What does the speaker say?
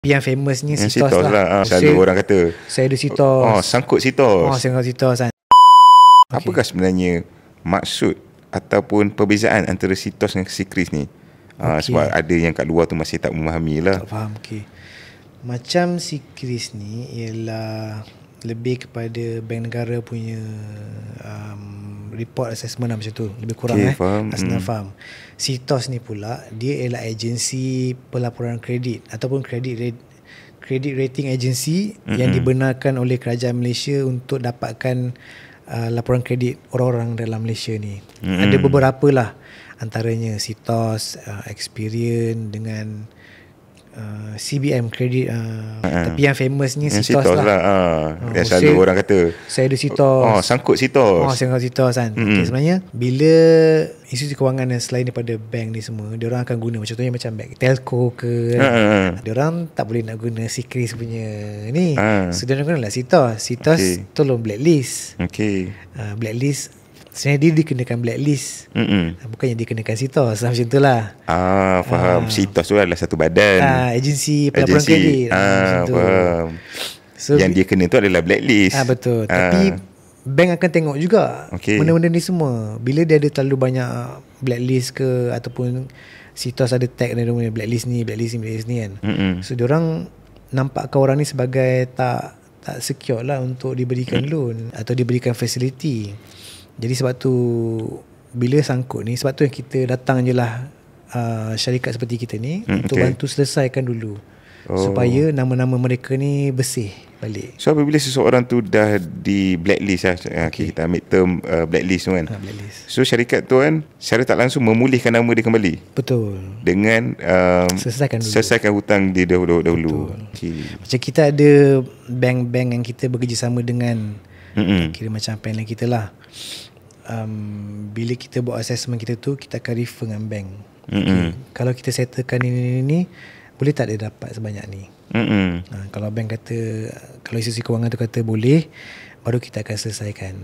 Yang famousnya Yang Sitos Sitos lah. Selalu orang kata saya ada Sitos. sangkut Sitos. Sangkut Sitos kan. Apakah sebenarnya maksud ataupun perbezaan antara Sitos dengan si Chris ni? Sebab ada yang kat luar tu masih tak memahami lah. Tak faham. Macam si Chris ni ialah lebih kepada bank negara punya report assessment lah, macam tu. Lebih kurang faham. faham. Sitos ni pula dia ialah agensi pelaporan kredit ataupun credit rating agency yang dibenarkan oleh kerajaan Malaysia untuk dapatkan laporan kredit orang-orang dalam Malaysia ni. Ada beberapa lah, antaranya Sitos, Experian dengan CBM kredit. Tapi yang famousnya Sitos lah. Yang selalu orang kata saya ada Sitos. Sangkut Sitos. Sangkut Sitos kan. Sebenarnya bila institusi kewangan yang selain daripada bank ni semua, dia orang akan guna, contohnya macam bank telco ke dia orang tak boleh nak guna si Chris punya ni. So dia orang gunalah Sitos. Tolong blacklist. Blacklist sebenarnya dia dikenakan blacklist, bukannya dikenakan Sitos. Macam tu lah. Faham. Sitos tu adalah satu badan, agensi pelaporan kredit. Faham. So, yang dia kena tu adalah blacklist. Betul. Tapi bank akan tengok juga benda-benda ni semua. Bila dia ada terlalu banyak blacklist ke, ataupun Sitos ada tag dia punya blacklist ni kan. So diorang nampakkan orang ni sebagai tak secure lah untuk diberikan loan atau diberikan facility. Jadi sebab tu bila sangkut ni, sebab tu yang kita datang je lah syarikat seperti kita ni untuk bantu selesaikan dulu supaya nama-nama mereka ni bersih balik. So apabila seseorang tu dah di blacklist kita ambil term blacklist tu kan, blacklist. So syarikat tu kan secara tak langsung memulihkan nama dia kembali. Betul. Dengan selesaikan hutang dia dahulu. Macam kita ada bank-bank yang kita bekerjasama dengan, kira macam panel kita lah. Bila kita buat assessment kita tu, kita akan refer dengan bank. Kalau kita settlekan ini, boleh tak dia dapat sebanyak ni? Kalau bank kata, kalau institusi kewangan tu kata boleh, baru kita akan selesaikan.